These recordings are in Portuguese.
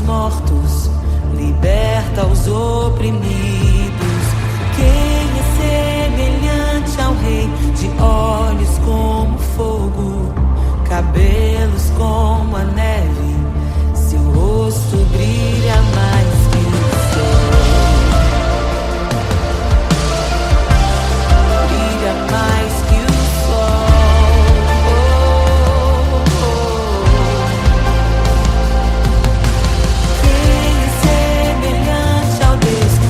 mortos, liberta os oprimidos. Quem é semelhante ao Rei, de olhos como fogo, cabelos como a neve, seu rosto brilha mais que o sol. Brilha mais que o sol. Quem é semelhante ao Deus que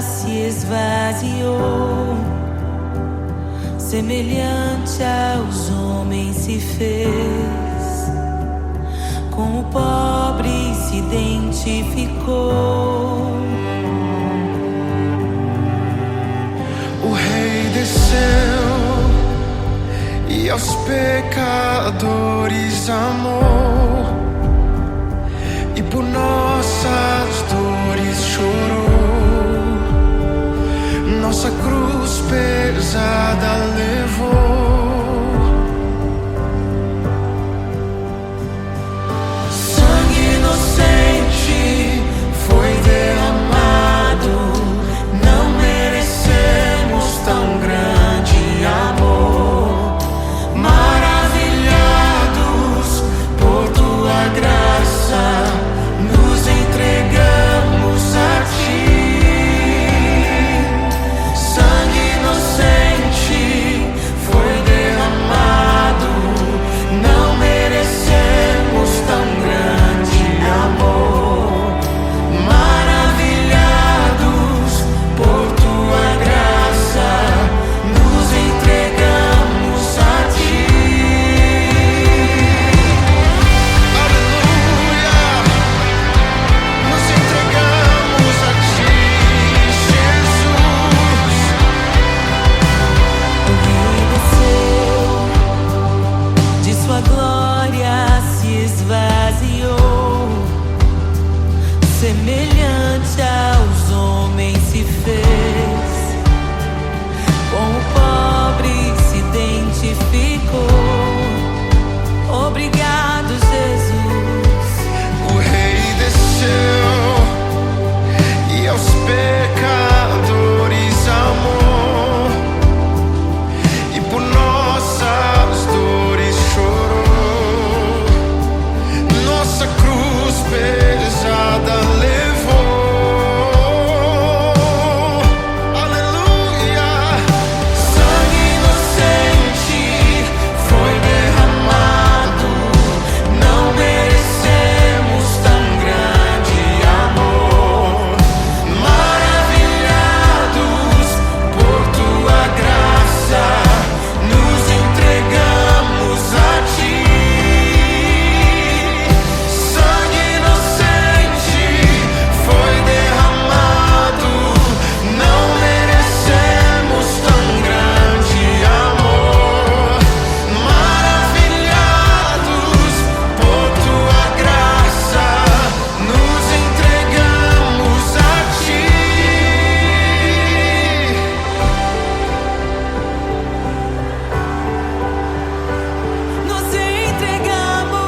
se esvaziou, semelhante aos homens se fez, com o pobre se identificou. O Rei desceu e aos pecadores amou, e por nossas dores chorou, nossa cruz pesada levou. Sangue inocente foi derramado, não merecemos tão grande amor. Maravilhados por tua graça, nos entregamos a ti. Sangue inocente foi derramado, não merecemos tão grande amor. Maravilhados por tua graça, nos entregamos a ti. Aleluia! Nos entregamos a ti, Jesus. O Rei desceu, de sua glória se esvaziou, semelhante aos homens se fez, com o pobre se identificou. Obrigado, Jesus. O Rei desceu e aos pecadores amou, e por nossas dores chorou, nossa cruz pesada levou. Aleluia! Sangue inocente foi derramado, não merecemos tão grande amor. Maravilhados por tua graça, nos entregamos a ti. Sangue inocente foi derramado, não merecemos tão grande amor. Maravilhados por tua graça, nos entregamos a ti. Nos entregamos,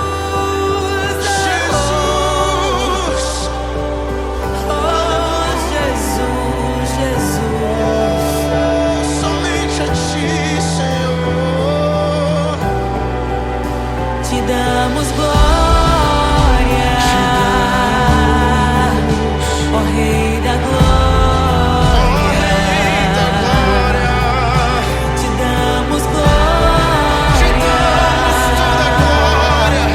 Jesus, oh Jesus, Jesus. somente a ti, Senhor. Te damos glória, ó Rei da glória. Te damos glória, Te damos toda a glória,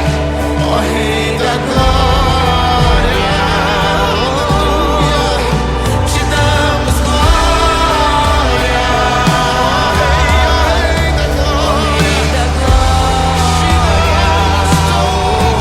ó Rei da glória. Aleluia. Te damos glória, ó Rei da glória. Rei da glória. Te damos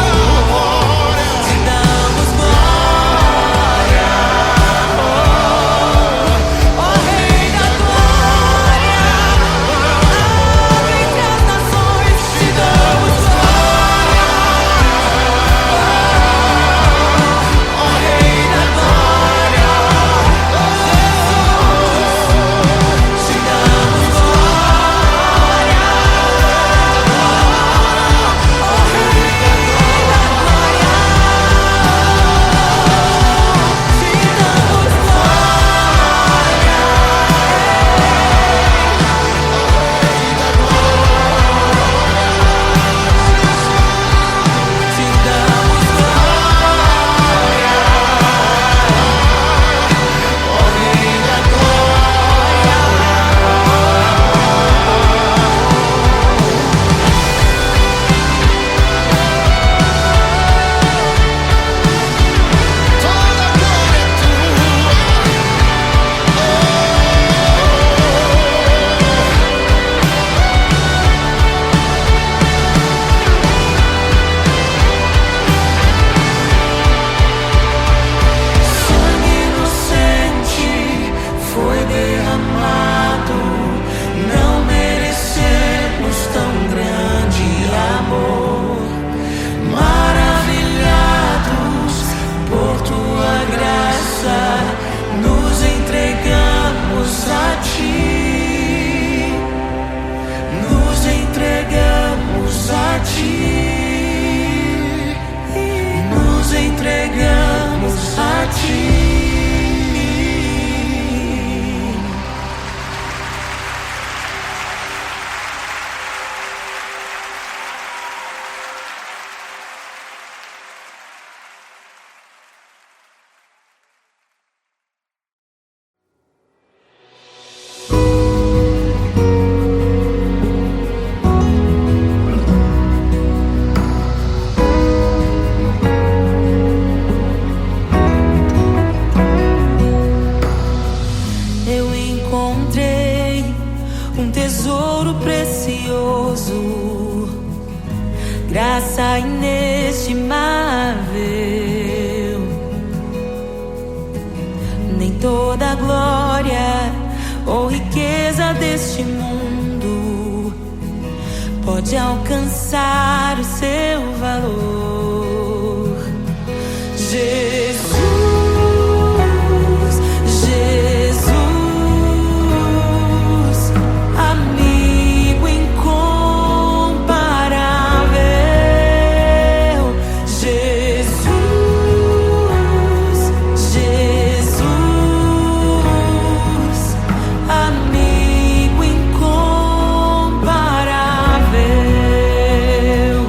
Maravilhados por tua graça, nos entregamos a ti. Nos entregamos a ti. Nos entregamos a ti. Eu encontrei um tesouro precioso, graça inestimável. Nem toda a glória ou riqueza deste mundo pode alcançar o seu valor. Jesus, Jesus, amigo incomparável. Jesus, Jesus, amigo incomparável.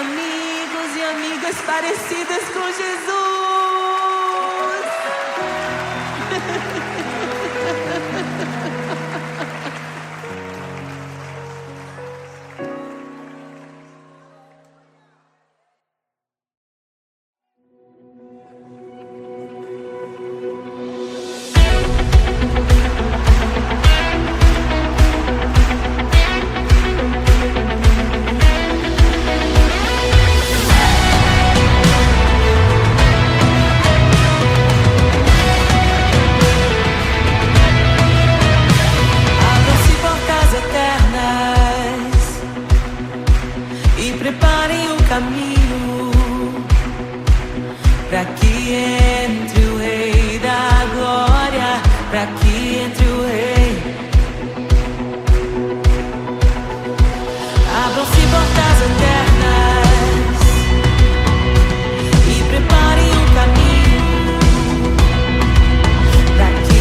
amigos e amigas parecidas com Jesus. Abram-se portas eternas e preparem o caminho para que entre o Rei da Glória, para que entre o Rei. Abram-se portas eternas e preparem o caminho para que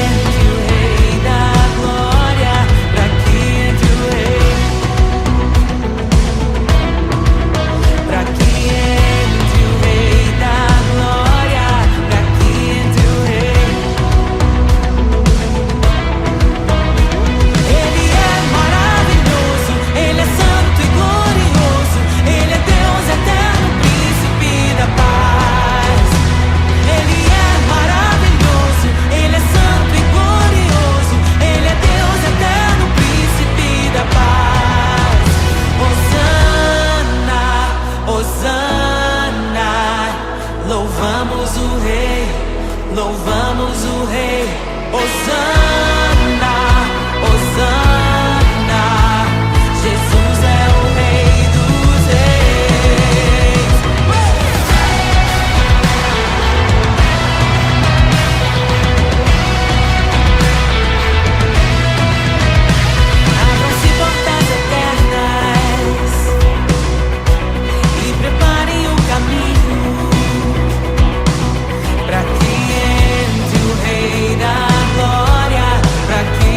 entre o Rei da Glória, para que entre o Rei, para que entre o Rei da Glória, para que entre o Rei. Ele é maravilhoso, Ele é santo e glorioso, Ele é Deus eterno, príncipe da paz. Ele é maravilhoso, Ele é santo e glorioso, Ele é Deus eterno, príncipe da paz. Hosana, Hosana, louvamos o Rei, louvamos o Rei. Hosana, Hosana, Jesus é o Rei dos Reis. Abram-se portas eternas e preparem o caminho para que entre o Rei da Glória, para que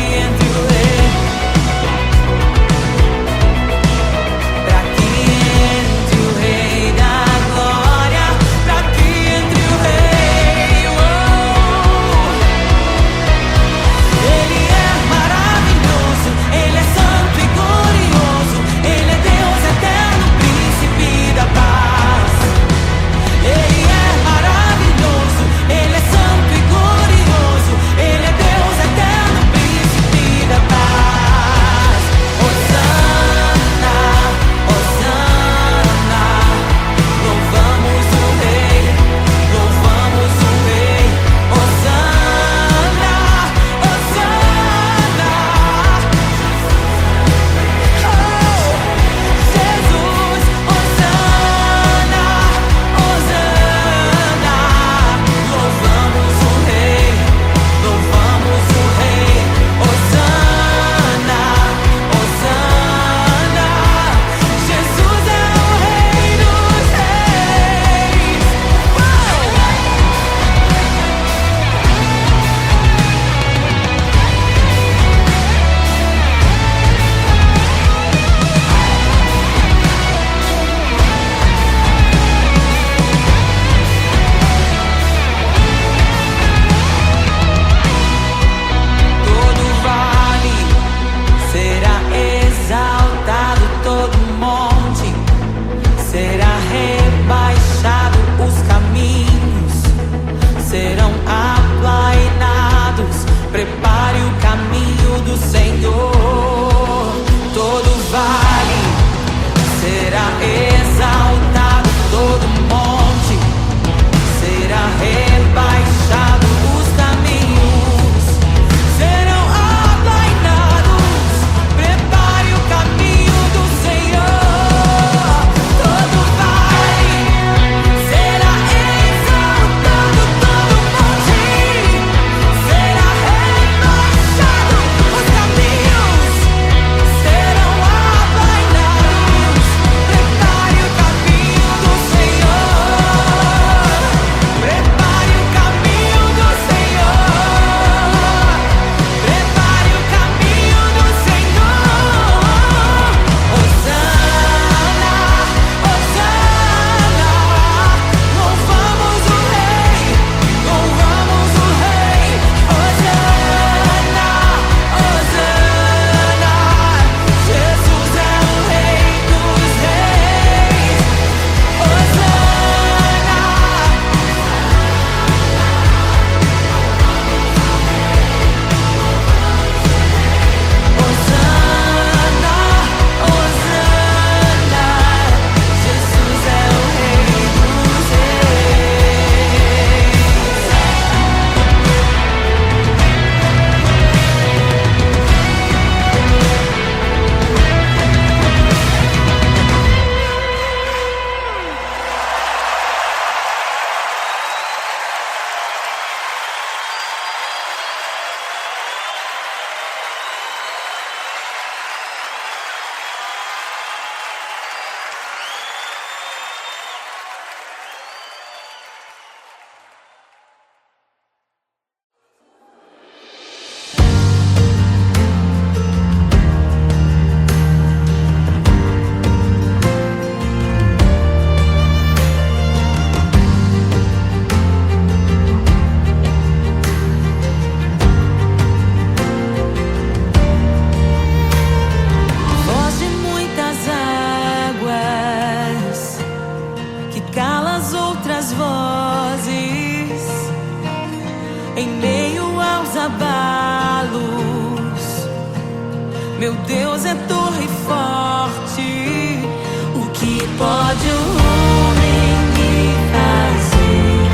Meu Deus é torre forte. O que pode o homem me fazer?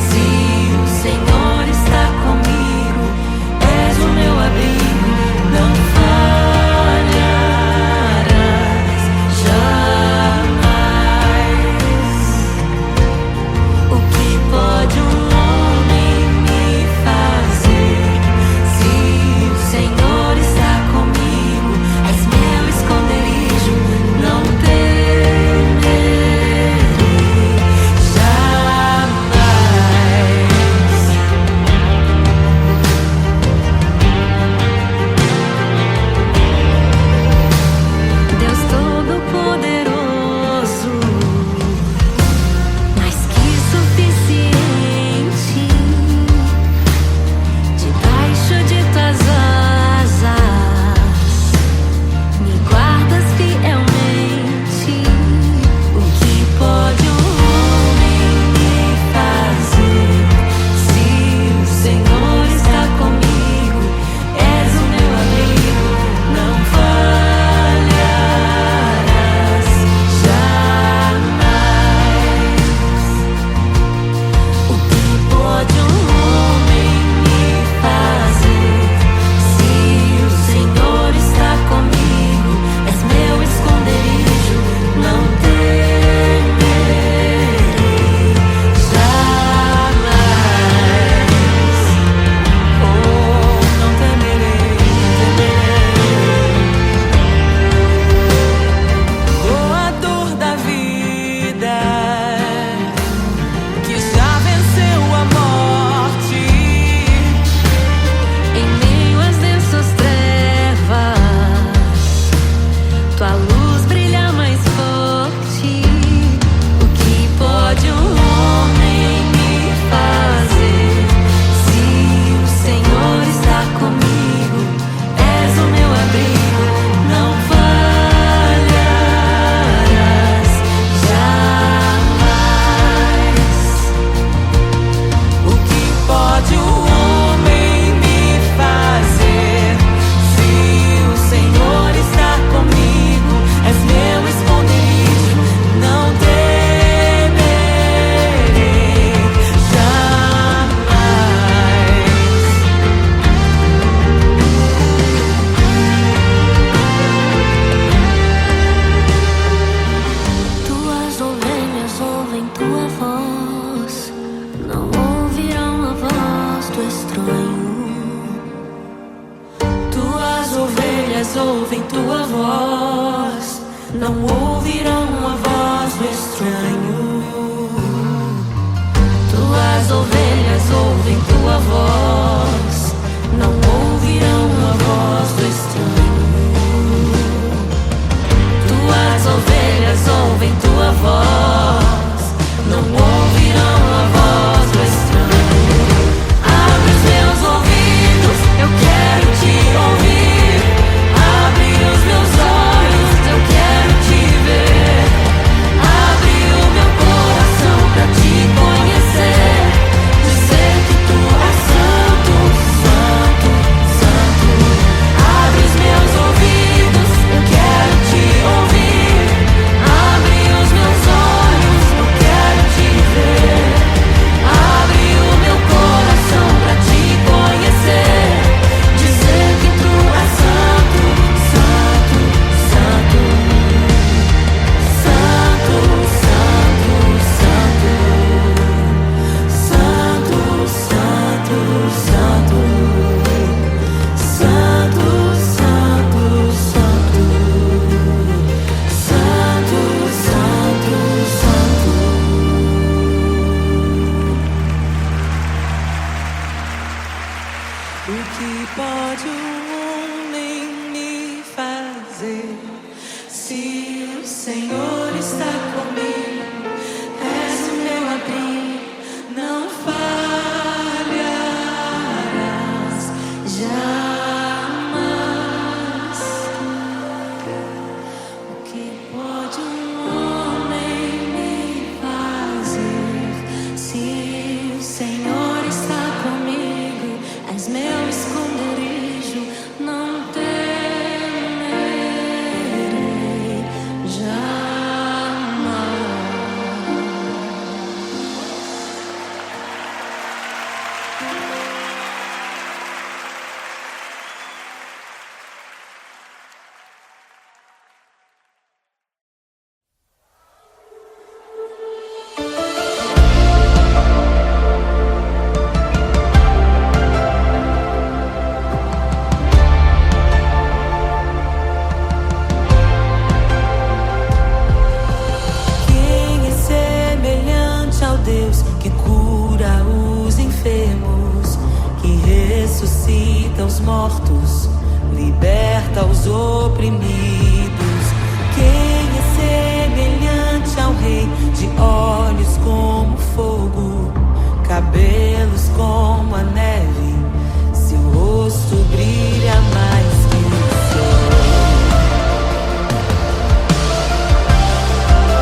Se o Senhor está comigo, és o meu abrigo, não falharás jamais. O que pode um homem me fazer? Se o Senhor está comigo, és meu esconderijo, não temerei jamais. Deus Todo-Poderoso, mais que suficiente, debaixo de tuas asas me guardas fielmente. O que pode um homem me fazer? Se o Senhor está comigo, és o meu amigo, não falharás jamais. O que pode um homem me fazer? Se o Senhor está comigo, és meu esconderijo, não temerei jamais. Oh, não temerei, doador da vida, que já venceu a morte. Em meio às densas trevas, tua luz brilha mais forte. O que pode um homem me fazer? Se o Senhor está comigo, és o meu abrigo, não falharás jamais. O que pode o homem me fazer? Se o Senhor está comigo, és meu esconderijo, não temerei jamais. Tuas ovelhas ouvem tua voz, não ouvirão a voz do estranho. Tuas ovelhas ouvem tua voz, não ouvirão a voz do estranho. Tuas ovelhas ouvem tua voz, não ouvirão a voz do estranho. Tuas ovelhas ouvem tua voz, não ouvirão a voz do estranho. Abre os meus ouvidos, eu quero te ouvir. Abre os meus olhos, eu quero te ver. Abre o meu coração pra te conhecer. Dizer que tu és santo, santo, santo. Abre os meus ouvidos, eu quero te ouvir. Abre os meus olhos, eu quero te ver. Abre o meu coração pra te conhecer. Dizer que tu és santo, santo, santo. Santo, santo, santo. Santo, santo, santo. Santo, santo, santo. Santo, santo, santo. O que pode um homem me fazer? Se o Senhor está comigo, és o meu abrigo, não falharás jamais. O que pode um homem me fazer? Se o Senhor está comigo, és meu esconderijo, não temerei ressuscita os mortos, liberta os oprimidos. Quem é semelhante ao Rei, de olhos como fogo, cabelos como a neve, seu rosto brilha mais que o sol.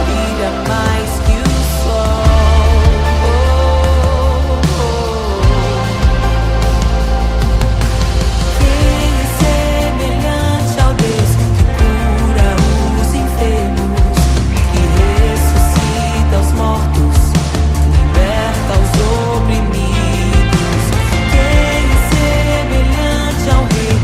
Brilha mais que o sol. Quem é semelhante ao Deus que cura os enfermos, que ressuscita os mortos, liberta os oprimidos? Quem é semelhante ao Rei,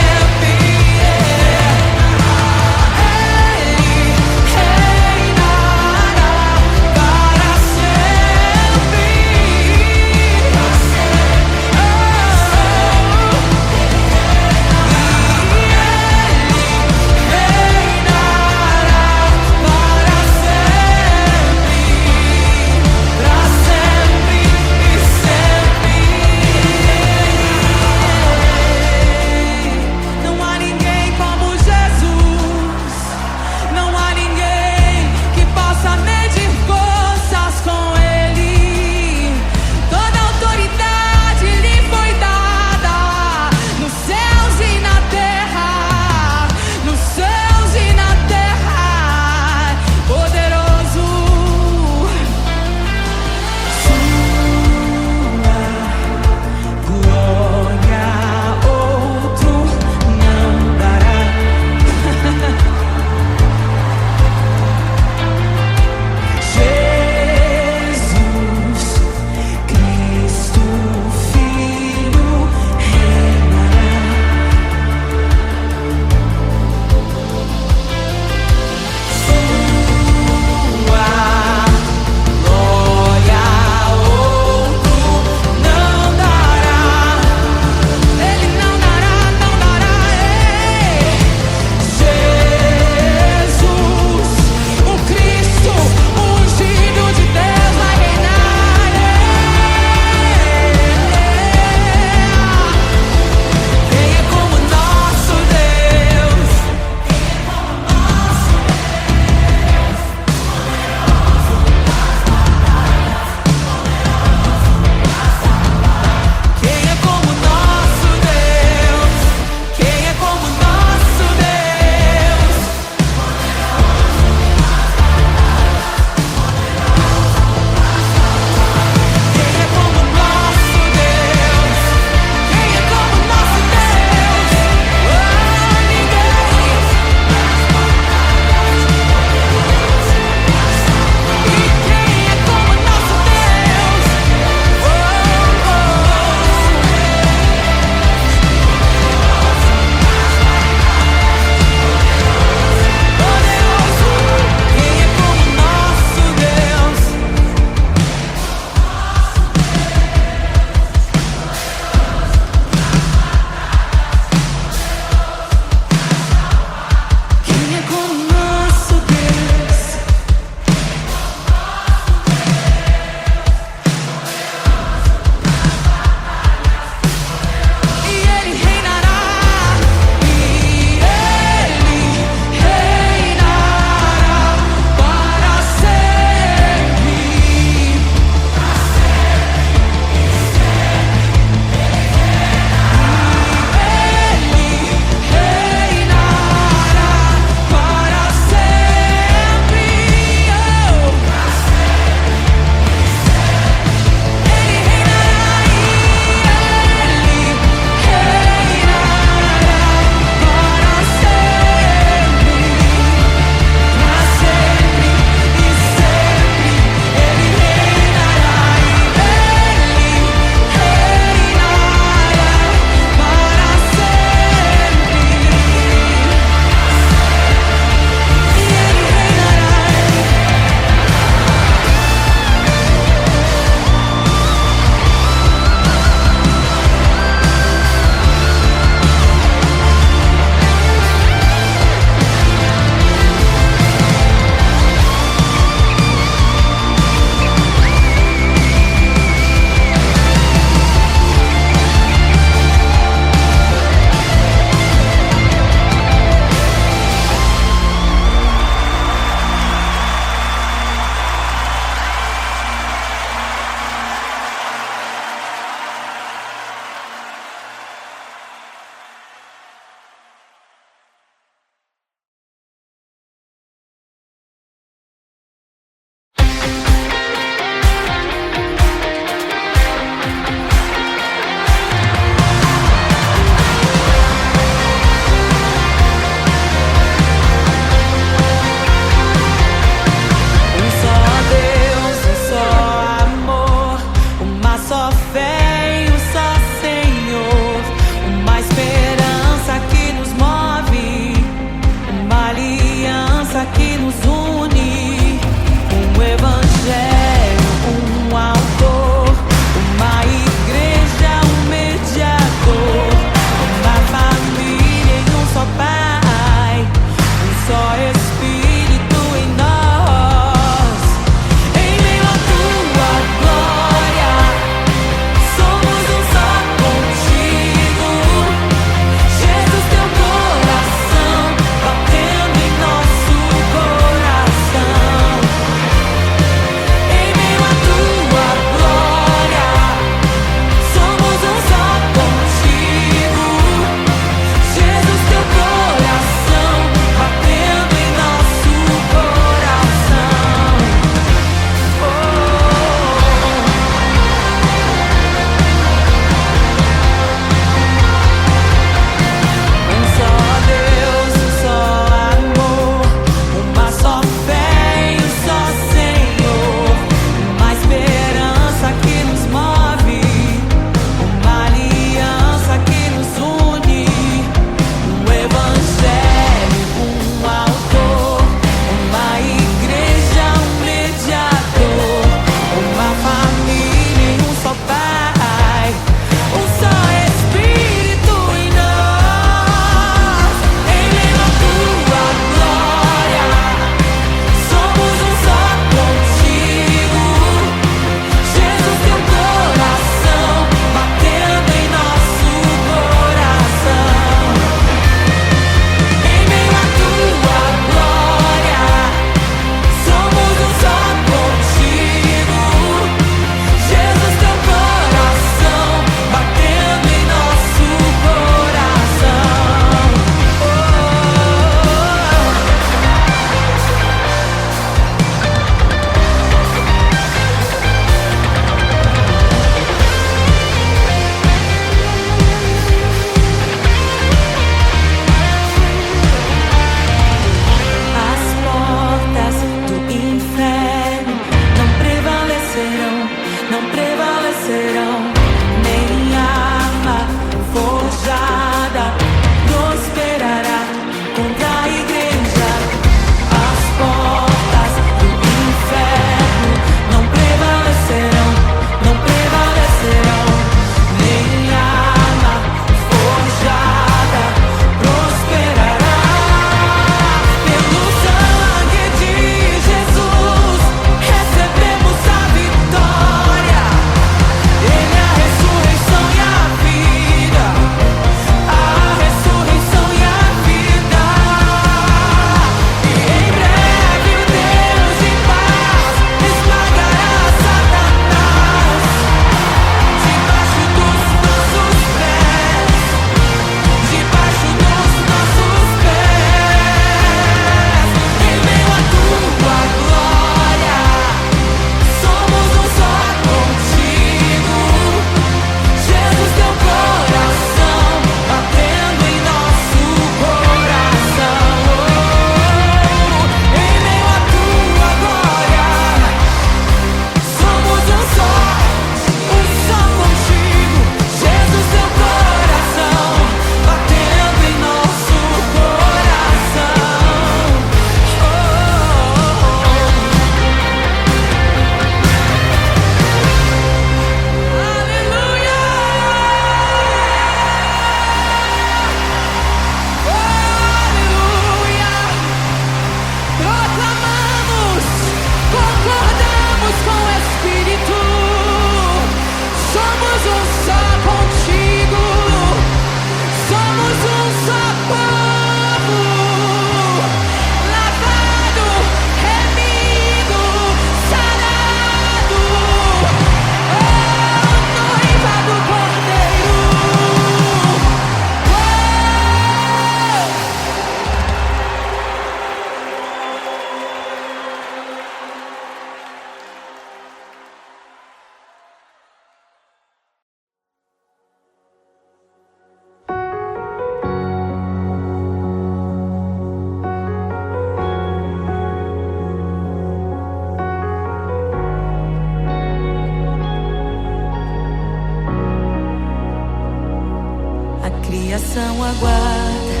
geração aguarda,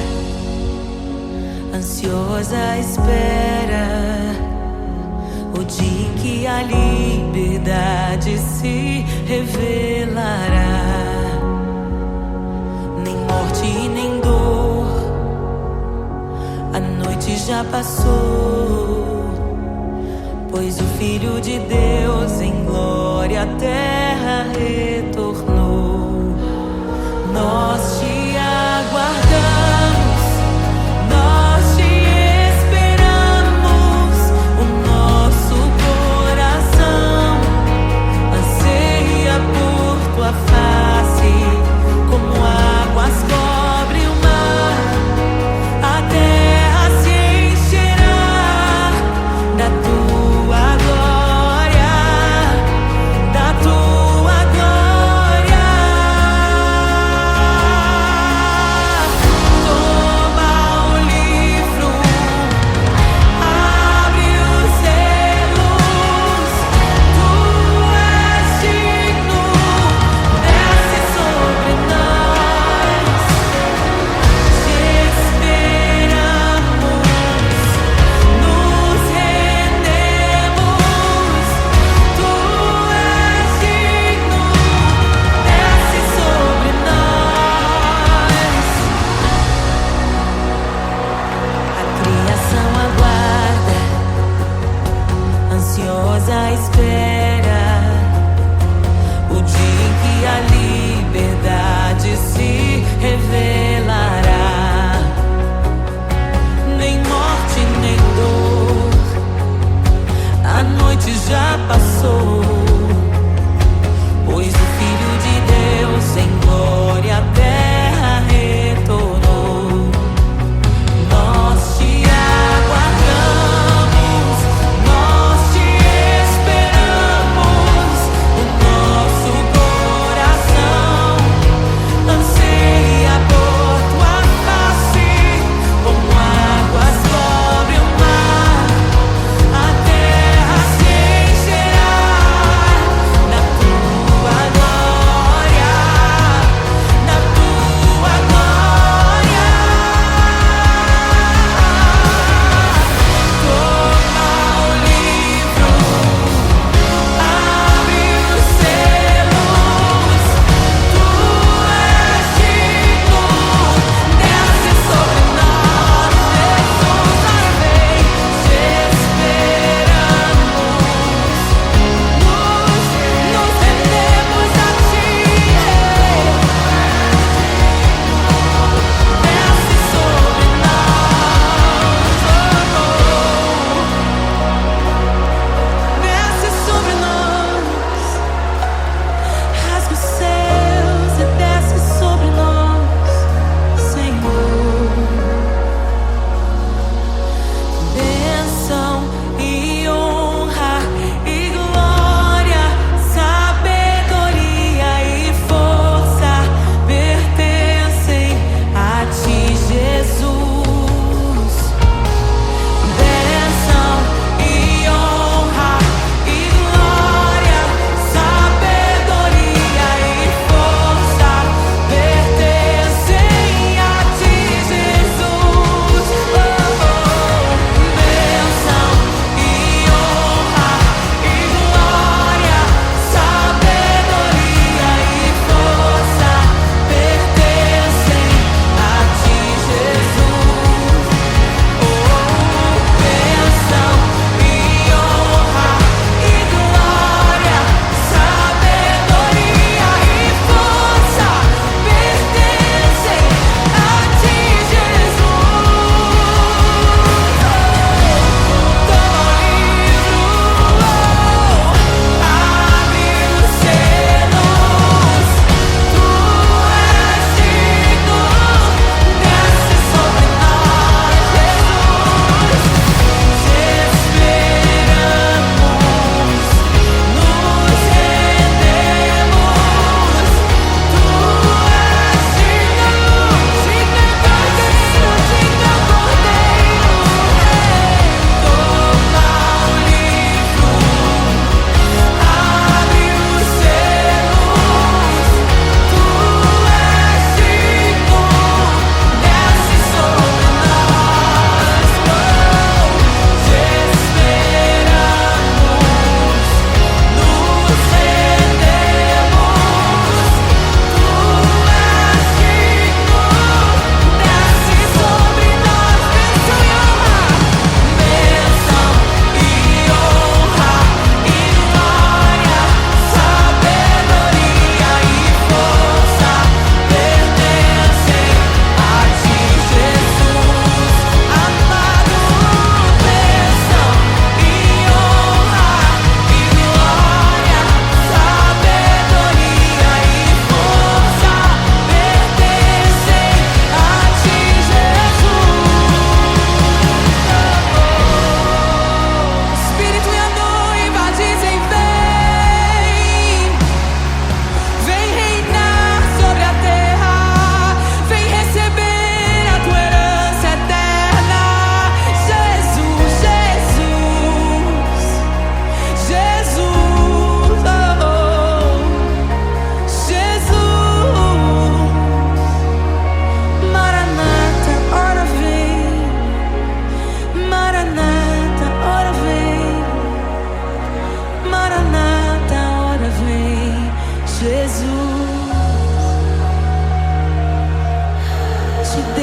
ansiosa espera o dia em que a liberdade se revelará. Nem morte e nem dor, a noite já passou, pois o Filho de Deus em glória à terra retornou. Nós te aguardamos, nós te esperamos. O nosso coração anseia por tua face, como águas cobre o mar. A terra se encherá da tua glória, da tua glória.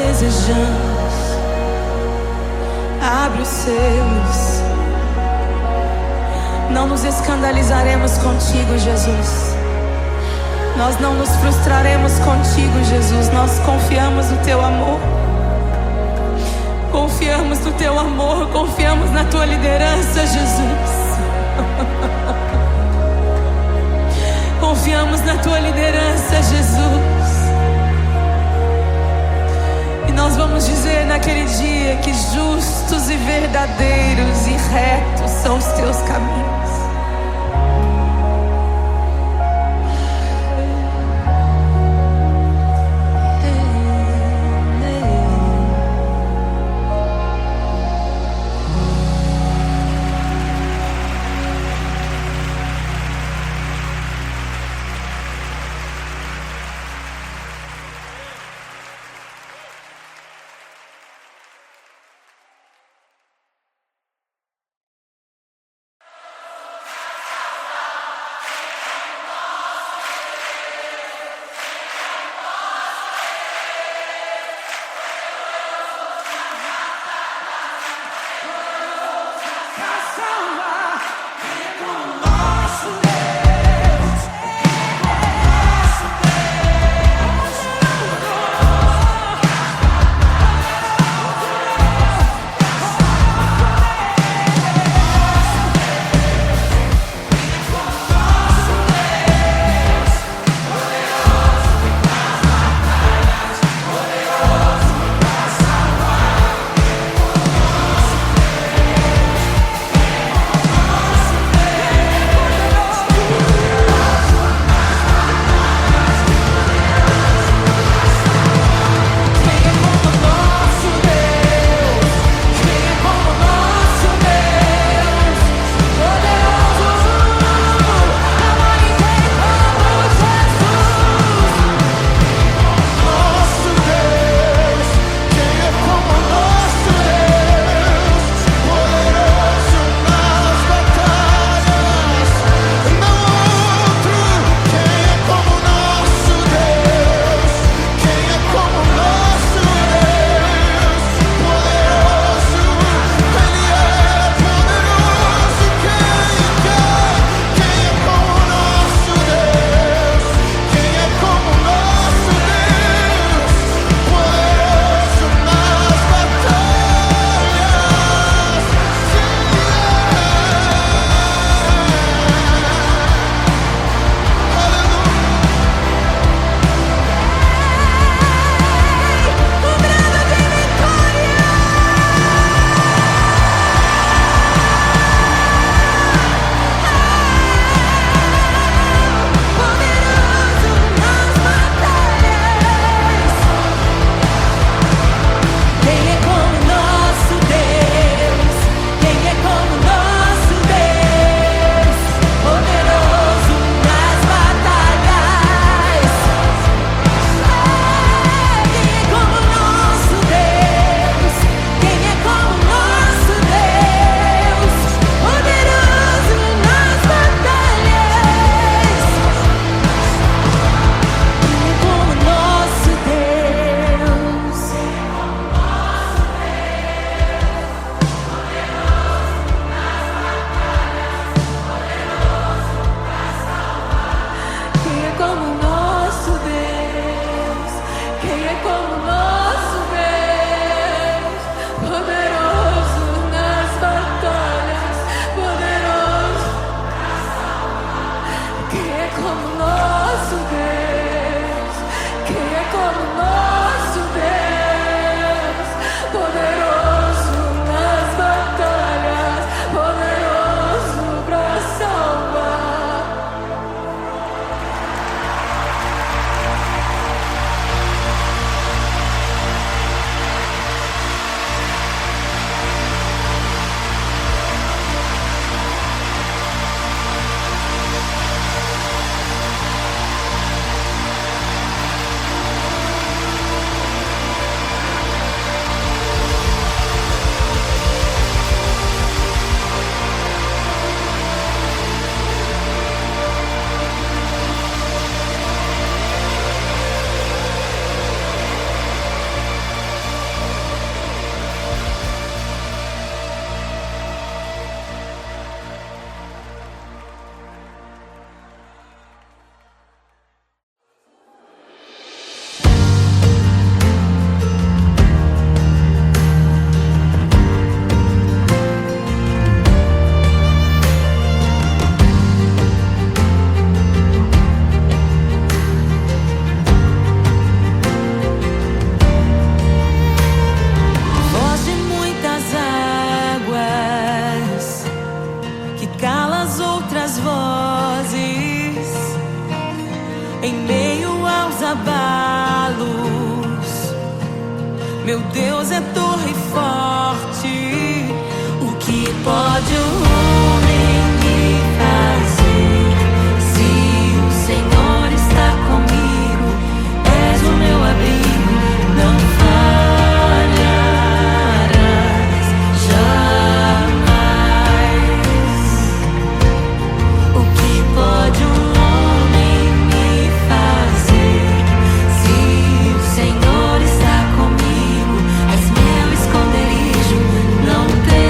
desejamos. Abre os seus. Não nos escandalizaremos contigo, Jesus. Nós não nos frustraremos contigo, Jesus. Nós confiamos no teu amor. Confiamos no teu amor. Confiamos na tua liderança, Jesus. Confiamos na tua liderança, Jesus. E nós vamos dizer naquele dia que justos e verdadeiros e retos são os teus caminhos. Meu Deus é torre forte. O que pode o homem me fazer? Se o Senhor está comigo, és o meu abrigo, não falharás jamais. O que pode um homem me fazer? Se o Senhor está comigo, és meu esconderijo, não temerei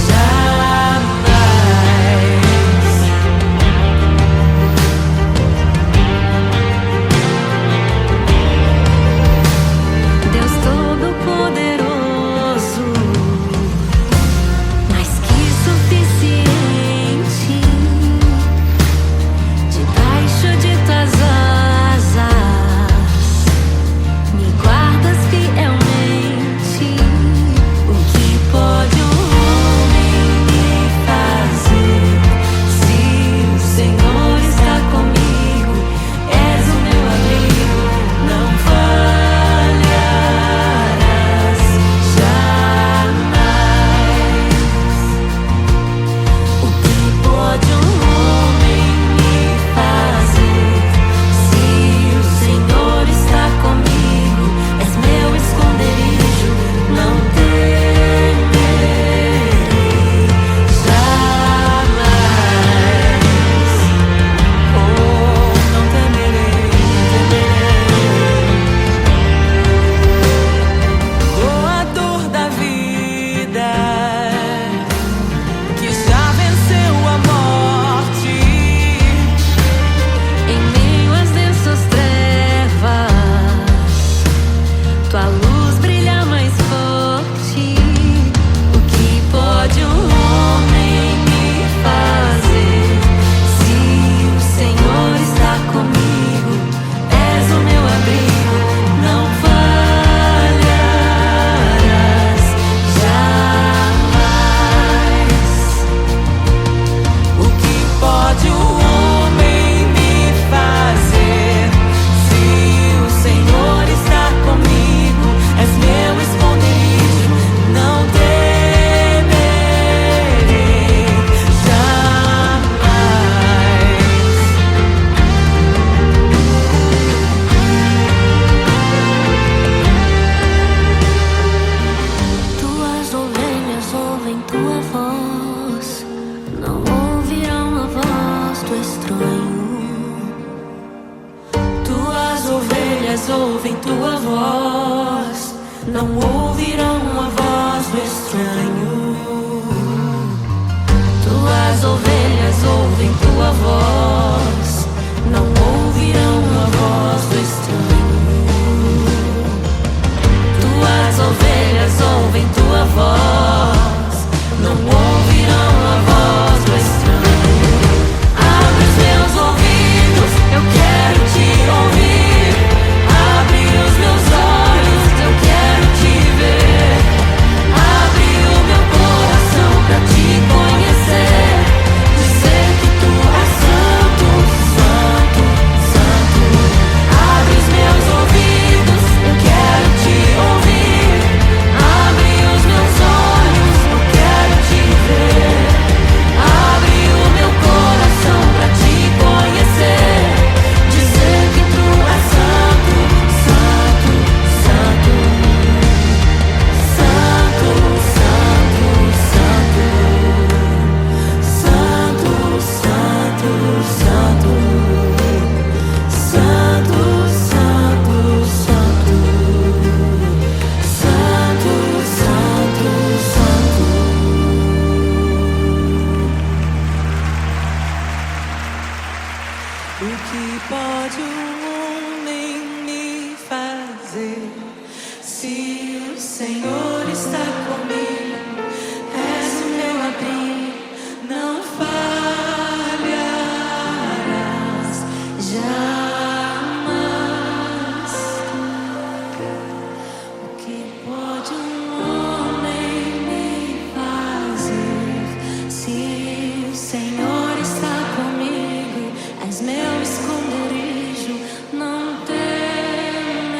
jamais. Deus Todo-Poderoso, mais que suficiente, debaixo de tuas asas me guardas fielmente. O que pode um homem me fazer? Se o Senhor está comigo, és o meu abrigo, não falharás jamais. O que pode um homem me fazer? Se o Senhor está comigo, és meu esconderijo, não temerei jamais. Oh, não temerei, doador da vida, que já venceu a morte. Em meio às densas trevas, tua luz brilha mais forte. O que pode um homem me fazer? Se o Senhor está comigo, és o meu abrigo, não falharás jamais. O que pode o homem me fazer? Se o Senhor está comigo, és meu esconderijo, não temerei jamais. Tuas ovelhas ouvem tua voz, não ouvirão a voz do estranho. Tuas ovelhas ouvem tua voz, não ouvirão a voz do estranho. Tuas ovelhas ouvem tua voz, não ouvirão a voz do estranho. Tuas ovelhas ouvem tua voz, não ouvirão a voz do estranho. Abre os meus ouvidos, eu quero te ouvir. Abre os meus olhos, eu quero te ver. Abre o meu coração pra te conhecer. Dizer que tu és santo, santo, santo. Abre os meus ouvidos, eu quero te ouvir. Abre os meus olhos, eu quero te ver. Abre o meu coração pra te conhecer. Dizer que tu és santo, santo, santo. Santo, santo, santo. Santo, santo, santo. Santo, santo, santo. Santo, santo, santo. O que pode um homem me fazer? Se o Senhor está comigo, és o meu abrigo, não falharás jamais. O que pode um homem me fazer? Se o Senhor está comigo, és meu esconderijo, não temerei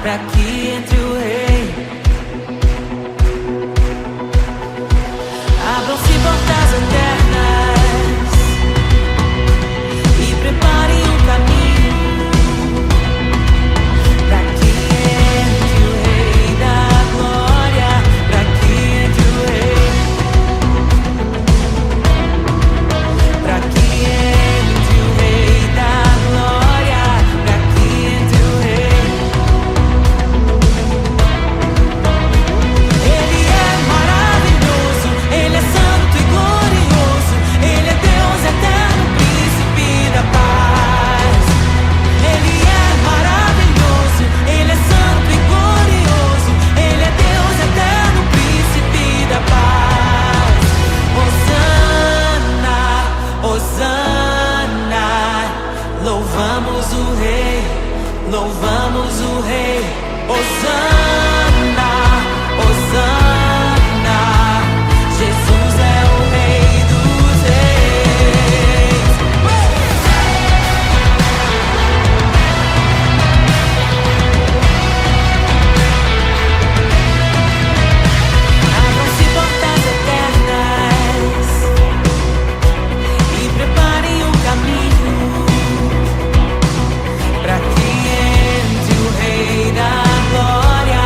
pra que entre o rei. Abram-se portas eternas e preparem um caminho pra que entre o rei da glória, pra que entre o rei, pra que entre o rei da glória, pra que entre o rei. Ele é maravilhoso, ele é santo e glorioso, ele é Deus eterno, príncipe da paz. Ele é maravilhoso, ele é santo e glorioso, ele é Deus eterno, príncipe da paz. Hosana, Hosana, louvamos o rei, louvamos o rei. Hosana, Hosana, Jesus é o rei dos reis. Abram-se portas eternas e preparem o caminho pra que entre o rei da glória,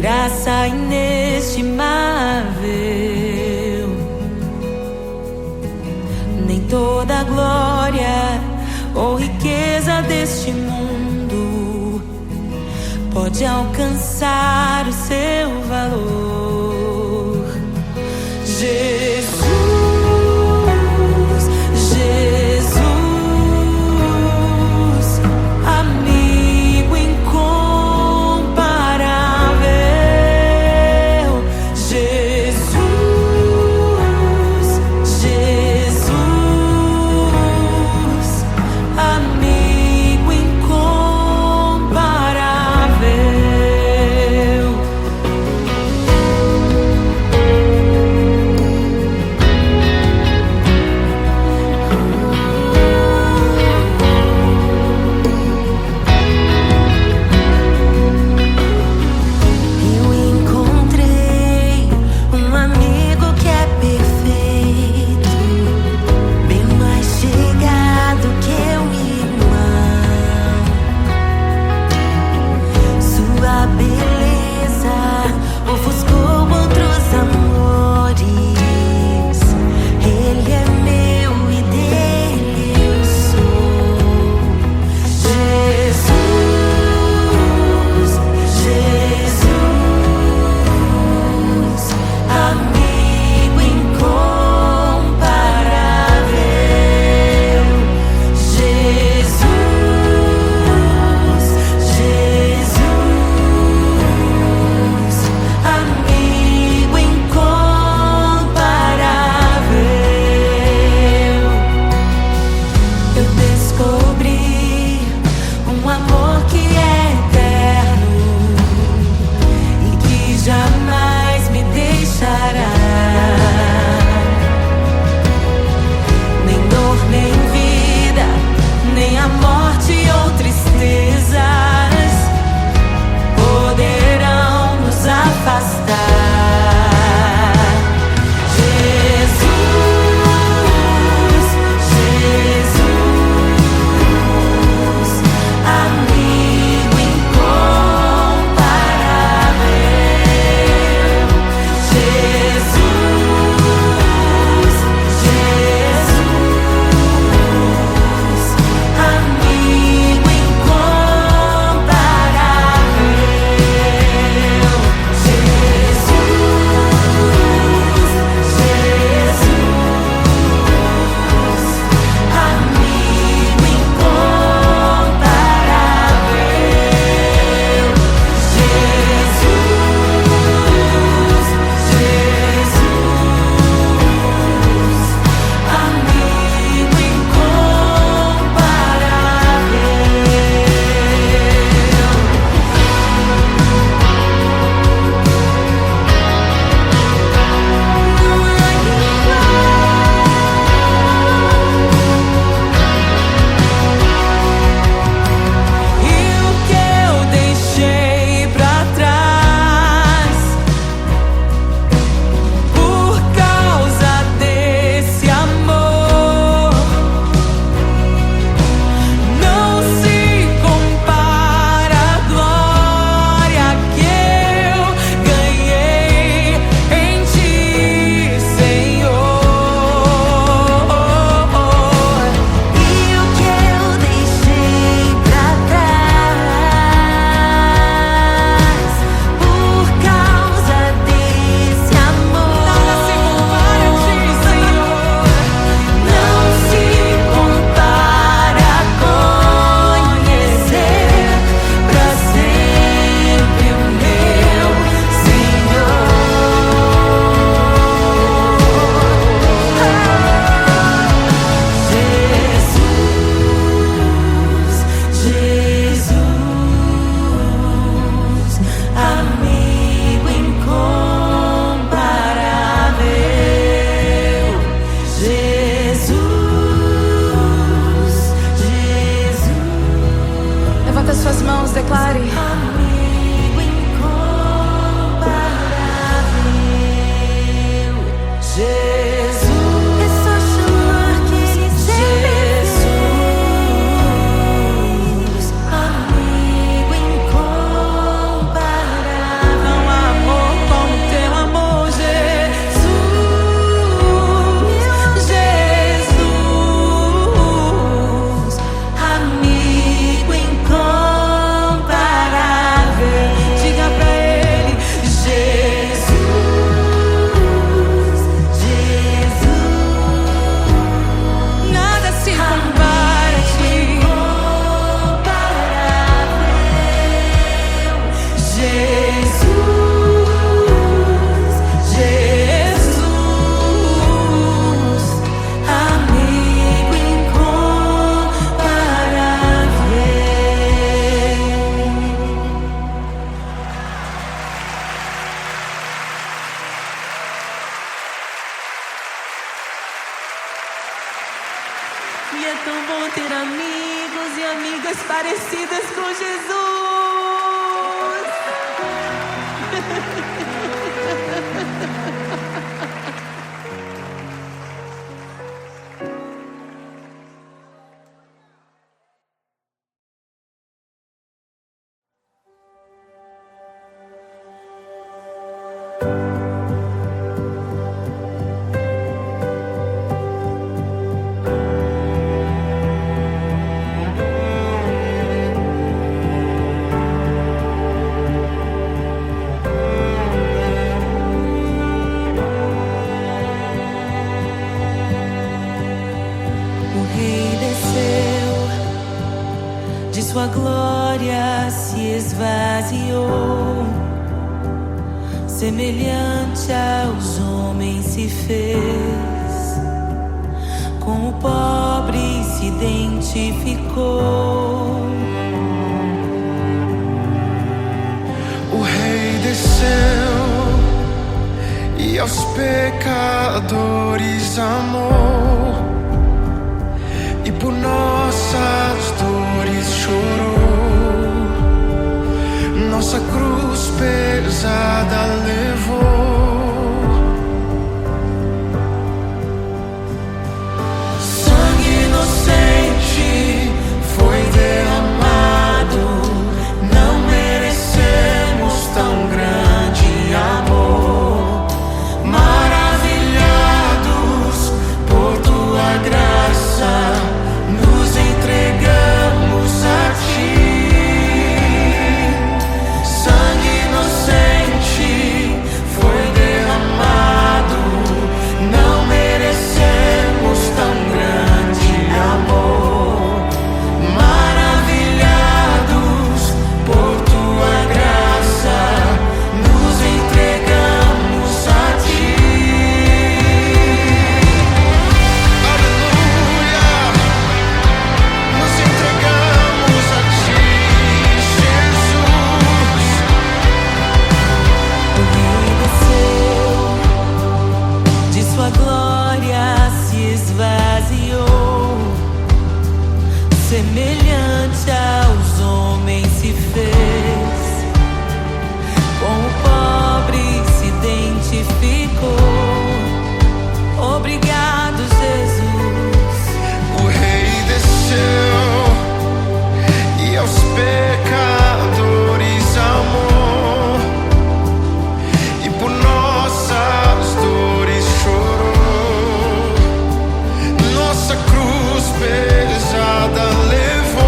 graça inestimável. Nem toda glória ou riqueza deste mundo pode alcançar o seu valor. Jesus, Jesus, amigo incomparável. Jesus, Jesus, amigo incomparável. E é tão bom ter amigos e amigas parecidas com Jesus. Sua glória se esvaziou, semelhante aos homens se fez, com o pobre se identificou. O Rei desceu e aos pecadores amou, e por nossas dores chorou, nossa cruz pesada levou. Sangue inocente foi derramado, não merecemos tão grande amor. Maravilhados por tua graça, nos entregamos a ti. Sangue inocente foi derramado, não merecemos tão grande amor. Maravilhados por tua graça, nos entregamos a ti. Aleluia! Nos entregamos a ti, Jesus. O Rei desceu, de sua glória se esvaziou, semelhante aos homens se fez, com o pobre se identificou. Obrigado, Jesus. O Rei desceu e aos pecadores amou, e por nossas dores chorou, nossa cruz pesada levou.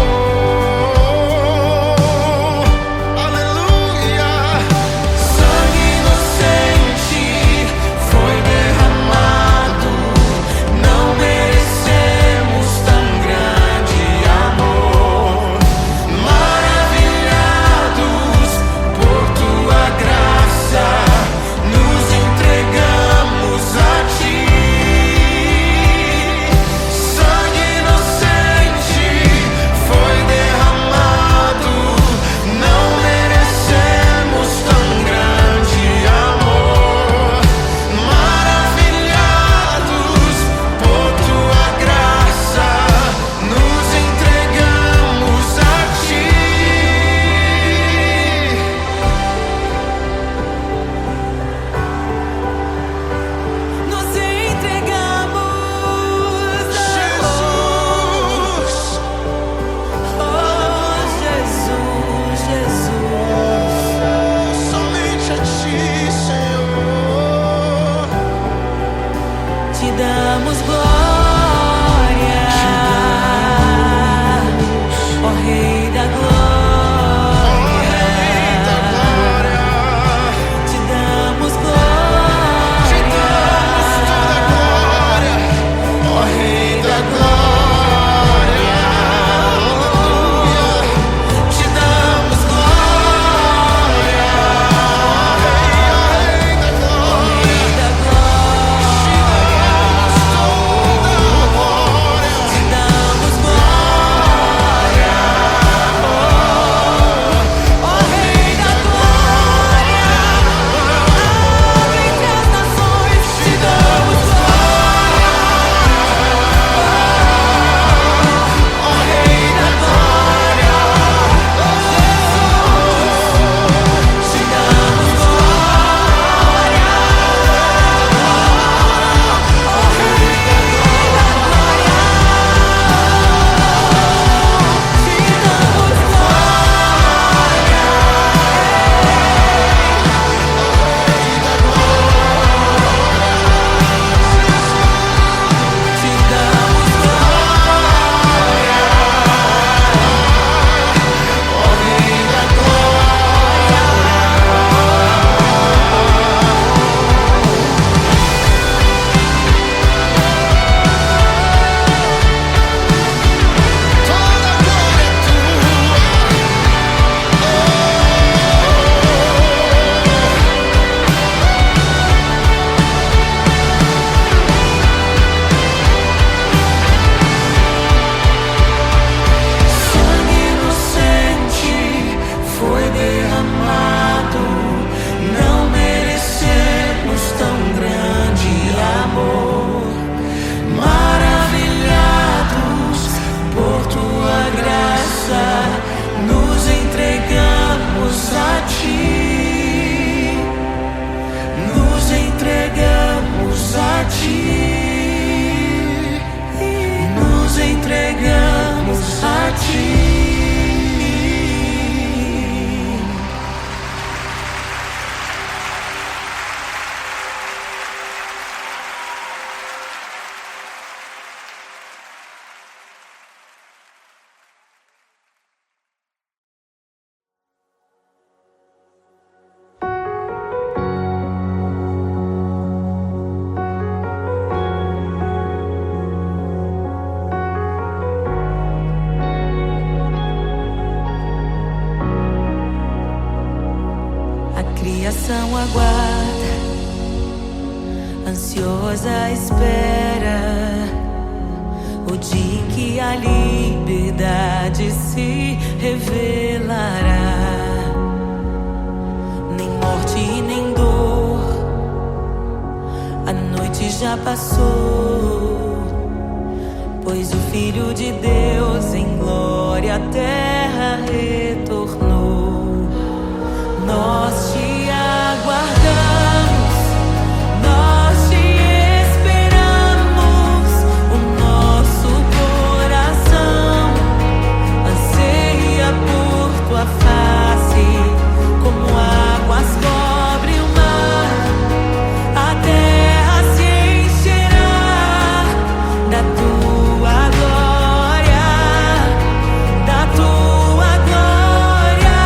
Aleluia! Sangue inocente foi derramado, não merecemos tão grande amor. Maravilhados por tua graça, nos entregamos a ti. Sangue inocente aguarda, ansiosa espera o dia em que a liberdade se revelará. Nem morte e nem dor, a noite já passou, pois o Filho de Deus em glória à terra retornou. Nós te aguardamos, nós te esperamos. O nosso coração anseia por tua face, como águas cobrem o mar. A terra se encherá da tua glória, da tua glória.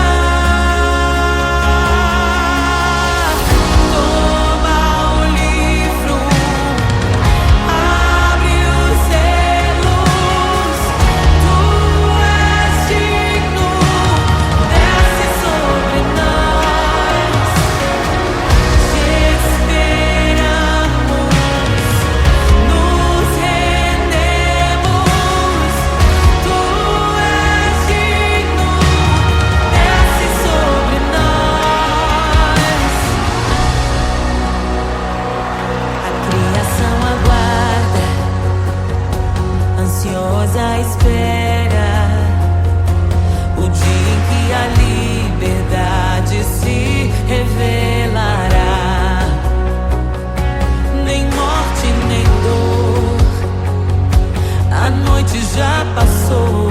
Toma o livro, abre os selos. Tu és digno, desce sobre nós. Te esperamos, nos rendemos. Tu és digno, desce sobre nós. A criação aguarda, ansiosa espera o dia em que a liberdade se revelará. Nem morte, nem dor, a noite já passou,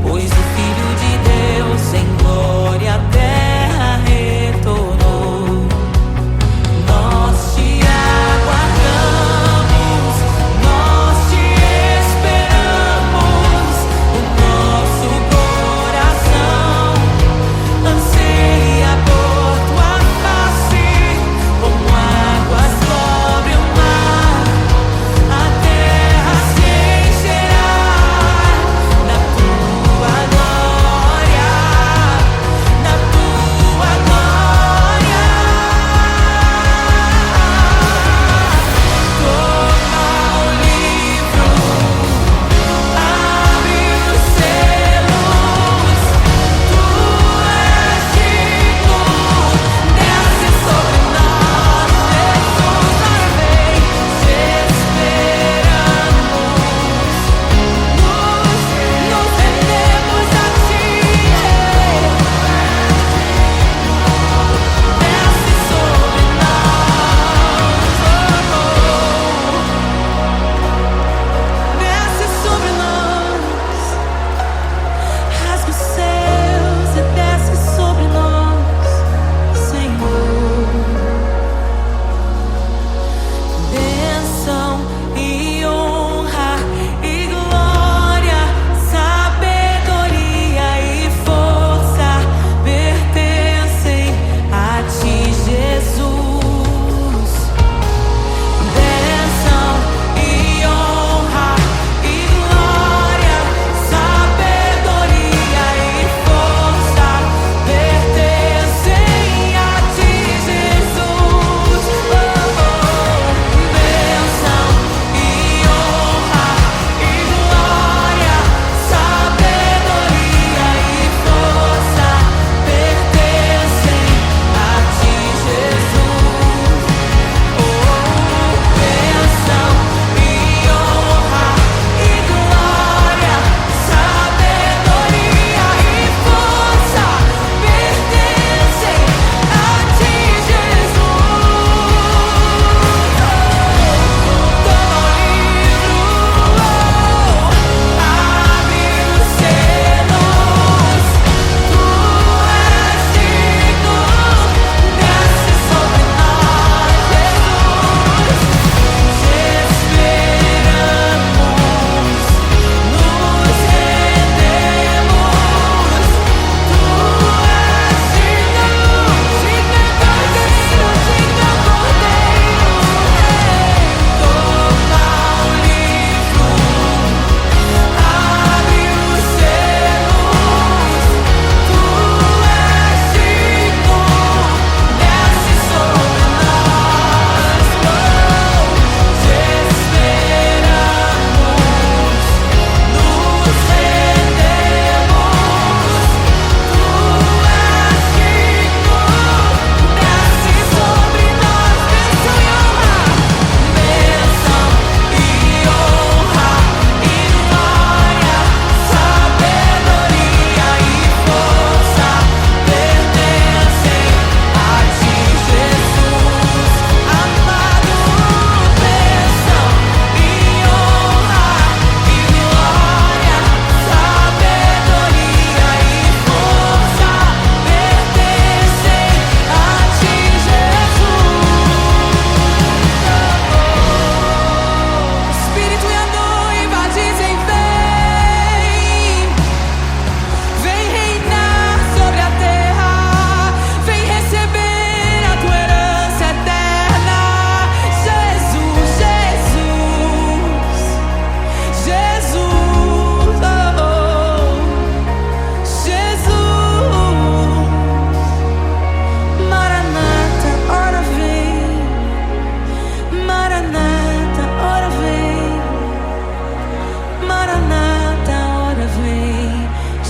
pois o Filho de Deus em glória à terra retornou. Nós te aguardamos, nós te esperamos. O nosso coração anseia por tua face, como águas cobrem o mar. A terra se encherá da tua glória, da tua glória.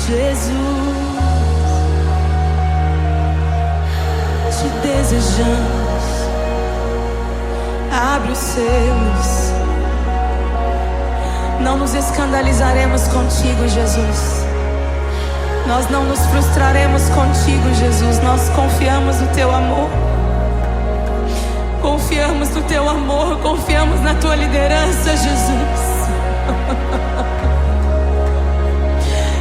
Jesus, te desejamos. Abre os seus. Não nos escandalizaremos contigo, Jesus. Nós não nos frustraremos contigo, Jesus. Nós confiamos no teu amor. Confiamos no teu amor. Confiamos na tua liderança, Jesus.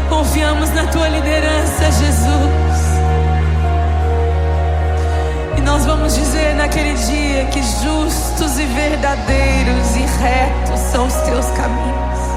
Confiamos na tua liderança, Jesus. E nós vamos dizer naquele dia que justos e verdadeiros e retos são os teus caminhos.